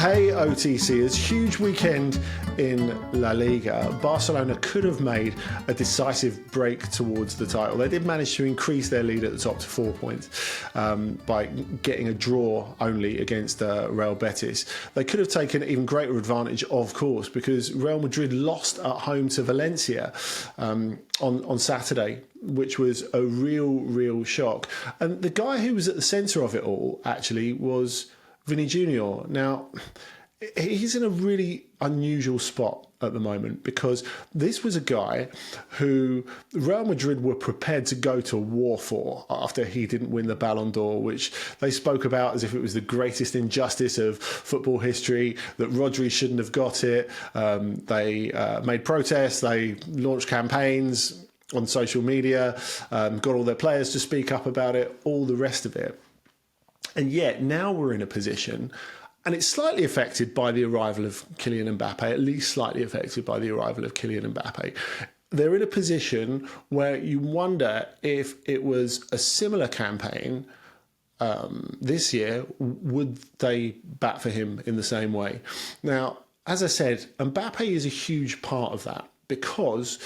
Hey OTC, it's a huge weekend in La Liga. Barcelona could have made a decisive break towards the title. They did manage to increase their lead at the top to 4 points by getting a draw only against Real Betis. They could have taken even greater advantage, of course, because Real Madrid lost at home to Valencia on Saturday, which was a real shock. And the guy who was at the centre of it all, actually, was Vinnie Jr. Now, he's in a really unusual spot at the moment because this was a guy who Real Madrid were prepared to go to war for after he didn't win the Ballon d'Or, which they spoke about as if it was the greatest injustice of football history, that Rodri shouldn't have got it. They made protests, they launched campaigns on social media, got all their players to speak up about it, all the rest of it. And yet now we're in a position, and it's slightly affected by the arrival of Kylian Mbappe, at least slightly affected by the arrival of Kylian Mbappe. They're in a position where you wonder if it was a similar campaign this year, would they bat for him in the same way? Now, as I said, Mbappe is a huge part of that, because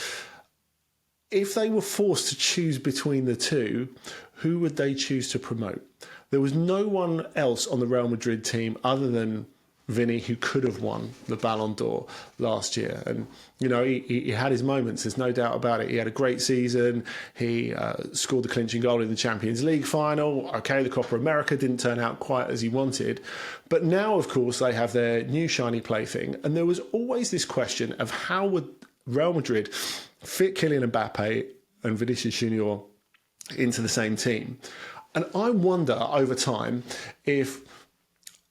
if they were forced to choose between the two, who would they choose to promote? There was no one else on the Real Madrid team other than Vinny who could have won the Ballon d'Or last year. And, you know, he had his moments, there's no doubt about it. He had a great season. He scored the clinching goal in the Champions League final. Okay, the Copa America didn't turn out quite as he wanted. But now, of course, they have their new shiny plaything. And there was always this question of how would Real Madrid fit Kylian Mbappe and Vinícius Júnior into the same team. And I wonder over time if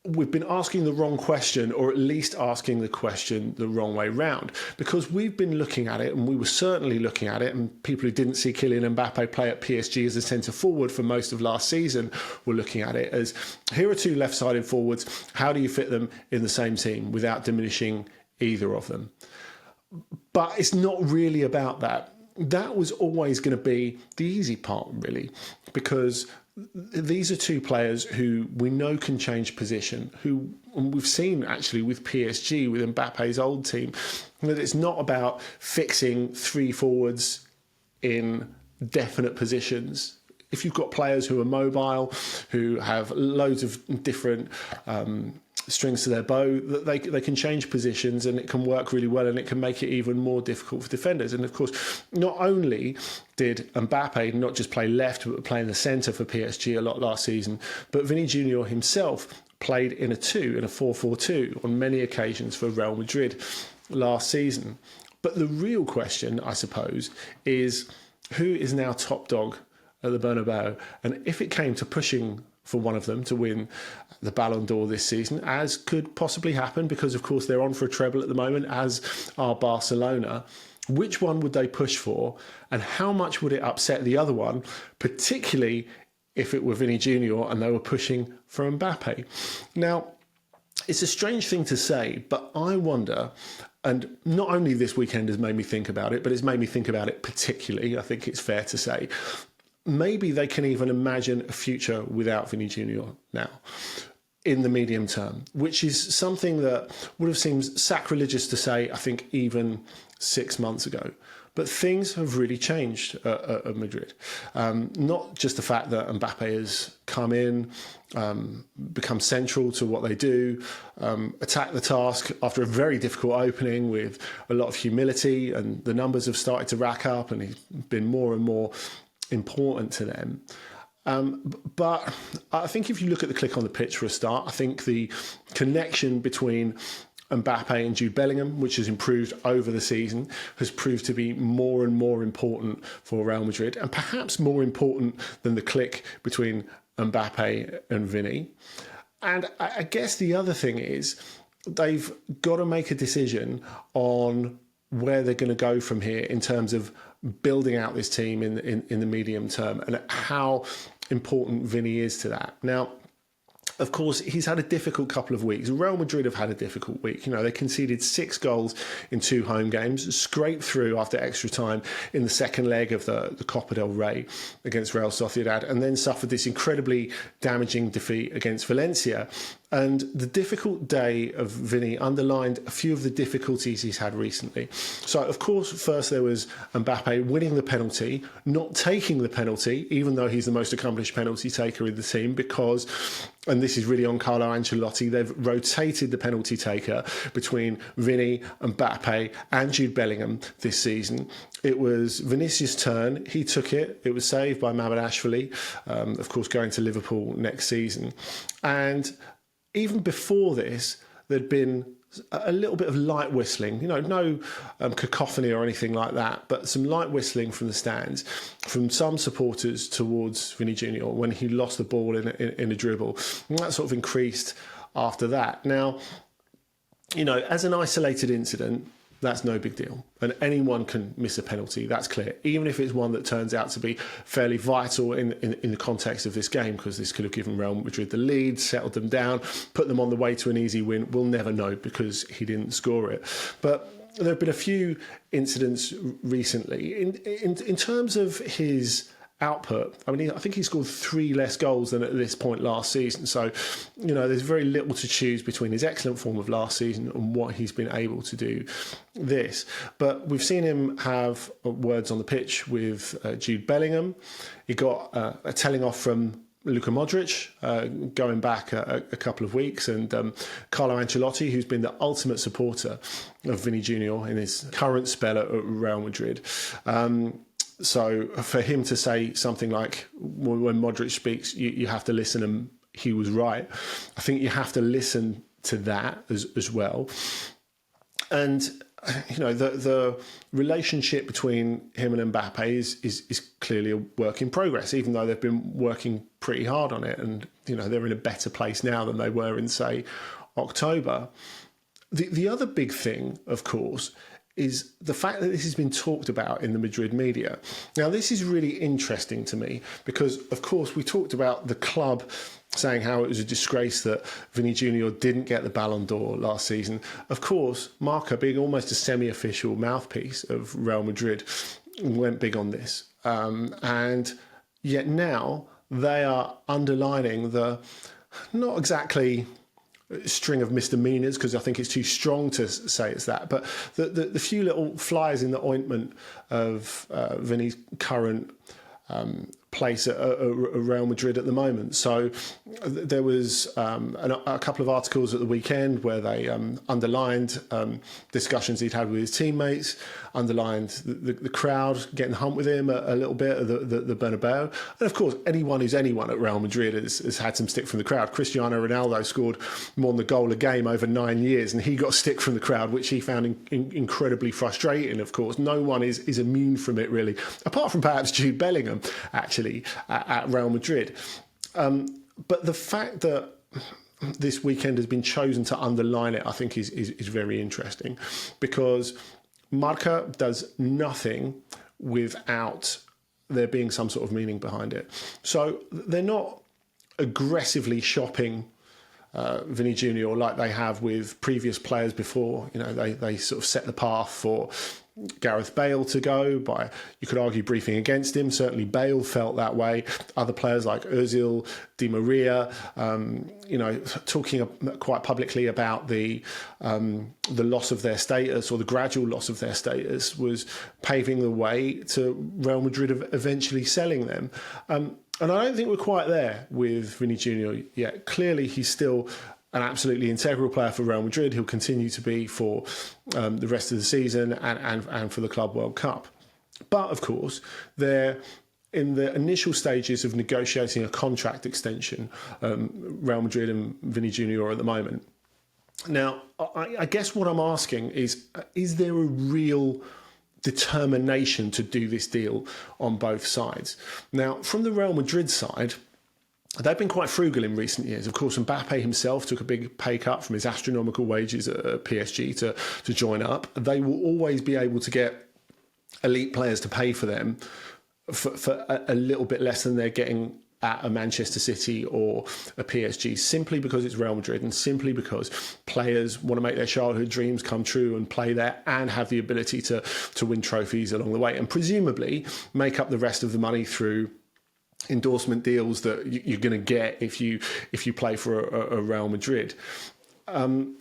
we've been asking the wrong question, or at least asking the question the wrong way round, because we've been looking at it, and we were certainly looking at it, and people who didn't see Kylian Mbappe play at PSG as a centre forward for most of last season were looking at it as, here are two left-sided forwards, how do you fit them in the same team without diminishing either of them? But it's not really about that. That was always going to be the easy part, really, because these are two players who we know can change position, who, and we've seen actually with PSG, with Mbappe's old team, that it's not about fixing three forwards in definite positions. If you've got players who are mobile, who have loads of different strings to their bow, that they can change positions, and it can work really well, and it can make it even more difficult for defenders. And of course, not only did Mbappe not just play left, but play in the centre for PSG a lot last season, but Vinnie Jr. himself played in a 4-4-2 on many occasions for Real Madrid last season. But the real question, I suppose, is who is now top dog at the Bernabeu? And if it came to pushing for one of them to win the Ballon d'Or this season, as could possibly happen, because of course they're on for a treble at the moment, as are Barcelona, which one would they push for, and how much would it upset the other one, particularly if it were Vinnie Jr. and they were pushing for Mbappe? Now, it's a strange thing to say, but I wonder, and not only this weekend has made me think about it, but it's made me think about it particularly, I think it's fair to say, maybe they can even imagine a future without Vinnie Jr. now, in the medium term, which is something that would have seemed sacrilegious to say, I think, even 6 months ago. But things have really changed at Madrid. Not just the fact that Mbappe has come in, become central to what they do, attack the task after a very difficult opening with a lot of humility, and the numbers have started to rack up, and he's been more and more important to them. But I think if you look at the click on the pitch for a start, I think the connection between Mbappe and Jude Bellingham, which has improved over the season, has proved to be more and more important for Real Madrid, and perhaps more important than the click between Mbappe and Vinny. And I guess the other thing is they've got to make a decision on where they're going to go from here in terms of building out this team in the medium term, and how important Vinny is to that. Now, of course, he's had a difficult couple of weeks. Real Madrid have had a difficult week. You know, they conceded 6 goals in 2 home games, scraped through after extra time in the second leg of the Copa del Rey against Real Sociedad, and then suffered this incredibly damaging defeat against Valencia. And the difficult day of Vinny underlined a few of the difficulties he's had recently. So, of course, first there was Mbappe winning the penalty, not taking the penalty, even though he's the most accomplished penalty taker in the team, because, and this is really on Carlo Ancelotti, they've rotated the penalty taker between Vinny, Mbappe and Jude Bellingham this season. It was Vinicius' turn. He took it. It was saved by Mamardashvili, of course, going to Liverpool next season. And even before this, there'd been a little bit of light whistling, no cacophony or anything like that, but some light whistling from the stands from some supporters towards Vinnie Jr. when he lost the ball in a dribble. And that sort of increased after that. Now, as an isolated incident, that's no big deal. And anyone can miss a penalty, that's clear, even if it's one that turns out to be fairly vital in the context of this game, because this could have given Real Madrid the lead, settled them down, put them on the way to an easy win. We'll never know because he didn't score it. But there have been a few incidents recently. In terms of his output, I think he scored 3 less goals than at this point last season. So, there's very little to choose between his excellent form of last season and what he's been able to do this. But we've seen him have words on the pitch with Jude Bellingham. He got a telling off from Luka Modric going back a couple of weeks, and Carlo Ancelotti, who's been the ultimate supporter of Vinnie Jr. in his current spell at Real Madrid. So for him to say something like, when Modric speaks, you have to listen, and he was right. I think you have to listen to that as well. And, the relationship between him and Mbappe is clearly a work in progress, even though they've been working pretty hard on it. And, they're in a better place now than they were in, say, October. The other big thing, of course, is the fact that this has been talked about in the Madrid media. Now, this is really interesting to me because, of course, we talked about the club saying how it was a disgrace that Vinnie Jr. didn't get the Ballon d'Or last season. Of course, Marca, being almost a semi-official mouthpiece of Real Madrid, went big on this. And yet now they are underlining the, not exactly string of misdemeanors, because I think it's too strong to say it's that, but the few little flies in the ointment of Vinny's current place at Real Madrid at the moment. So there was a couple of articles at the weekend where they underlined discussions he'd had with his teammates, underlined the crowd getting humped with him a little bit at the Bernabeu. And of course, anyone who's anyone at Real Madrid has had some stick from the crowd. Cristiano Ronaldo scored more than a goal a game over 9 years, and he got stick from the crowd, which he found incredibly frustrating. Of course, no one is immune from it, really, apart from perhaps Jude Bellingham, actually, at Real Madrid. But the fact that this weekend has been chosen to underline it, I think is very interesting, because Marca does nothing without there being some sort of meaning behind it. So they're not aggressively shopping Vinnie Jr. like they have with previous players before. They sort of set the path for Gareth Bale to go by, you could argue, briefing against him. Certainly Bale felt that way. Other players like Ozil, Di Maria, talking quite publicly about the loss of their status, or the gradual loss of their status, was paving the way to Real Madrid eventually selling them. And I don't think we're quite there with Vinnie Jr. yet. Clearly, he's still an absolutely integral player for Real Madrid. He'll continue to be for the rest of the season and for the Club World Cup. But, of course, they're in the initial stages of negotiating a contract extension, Real Madrid and Vinnie Jr. at the moment. Now, I guess what I'm asking is there a real determination to do this deal on both sides? Now, from the Real Madrid side, they've been quite frugal in recent years. Of course, Mbappe himself took a big pay cut from his astronomical wages at PSG to join up. They will always be able to get elite players to pay for them for a little bit less than they're getting at a Manchester City or a PSG, simply because it's Real Madrid and simply because players want to make their childhood dreams come true and play there and have the ability to win trophies along the way, and presumably make up the rest of the money through endorsement deals that you're going to get if you play for a Real Madrid.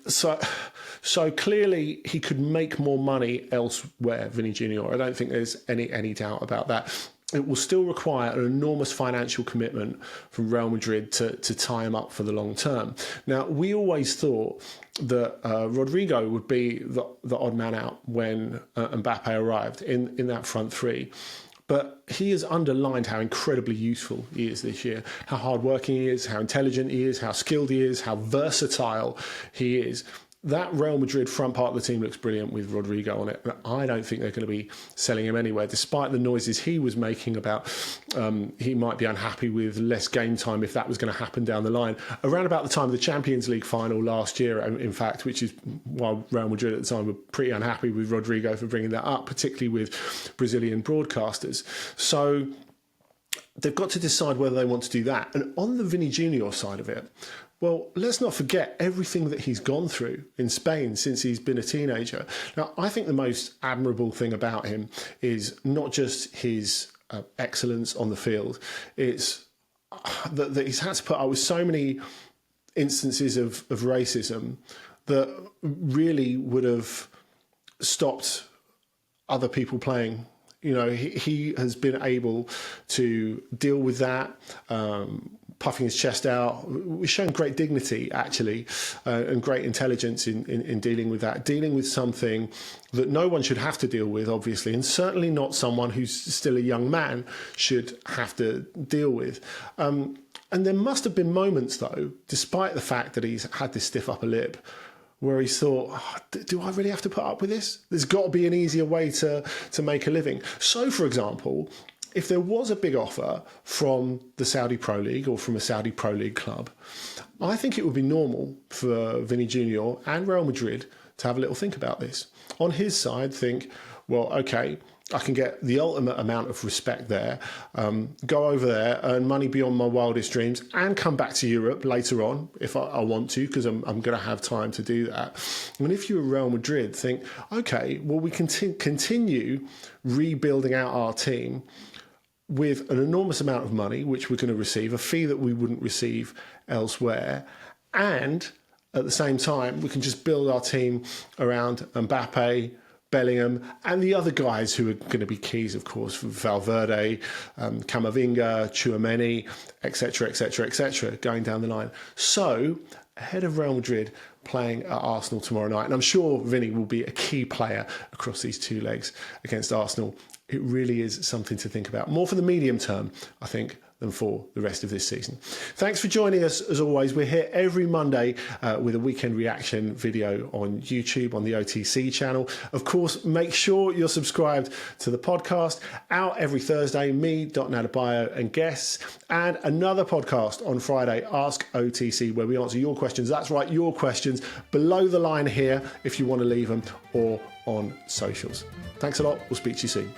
So clearly he could make more money elsewhere, Vinnie Jr. I don't think there's any doubt about that. It will still require an enormous financial commitment from Real Madrid to tie him up for the long term. Now, we always thought that Rodrigo would be the odd man out when Mbappe arrived in that front three. But he has underlined how incredibly useful he is this year, how hardworking he is, how intelligent he is, how skilled he is, how versatile he is. That Real Madrid front part of the team looks brilliant with Rodrigo on it. But I don't think they're going to be selling him anywhere, despite the noises he was making about he might be unhappy with less game time if that was going to happen down the line. Around about the time of the Champions League final last year, in fact, which is why Real Madrid at the time were pretty unhappy with Rodrigo for bringing that up, particularly with Brazilian broadcasters. So they've got to decide whether they want to do that. And on the Vinnie Jr. side of it, well, let's not forget everything that he's gone through in Spain since he's been a teenager. Now, I think the most admirable thing about him is not just his excellence on the field, it's that he's had to put up with so many instances of racism that really would have stopped other people playing. You know, he has been able to deal with that, puffing his chest out. We've shown great dignity, actually, and great intelligence in dealing with that, dealing with something that no one should have to deal with, obviously, and certainly not someone who's still a young man should have to deal with. And there must have been moments, though, despite the fact that he's had this stiff upper lip, where he's thought, oh, do I really have to put up with this? There's got to be an easier way to make a living. So, for example, if there was a big offer from the Saudi Pro League or from a Saudi Pro League club, I think it would be normal for Vinnie Jr. and Real Madrid to have a little think about this. On his side, think, well, okay, I can get the ultimate amount of respect there, go over there, earn money beyond my wildest dreams, and come back to Europe later on if I want to, because I'm going to have time to do that. And if you're Real Madrid, think, okay, well, we can continue rebuilding out our team with an enormous amount of money, which we're going to receive, a fee that we wouldn't receive elsewhere, and at the same time, we can just build our team around Mbappe, Bellingham, and the other guys who are going to be keys, of course, for Valverde, Camavinga, Tchouaméni, etc., going down the line. So, ahead of Real Madrid playing at Arsenal tomorrow night, and I'm sure Vinny will be a key player across these two legs against Arsenal, it really is something to think about. More for the medium term, I think, than for the rest of this season. Thanks for joining us, as always. We're here every Monday with a weekend reaction video on YouTube, on the OTC channel. Of course, make sure you're subscribed to the podcast. Out every Thursday, me, Dotun Adebayo, and guests. And another podcast on Friday, Ask OTC, where we answer your questions. That's right, your questions below the line here if you want to leave them, or on socials. Thanks a lot. We'll speak to you soon.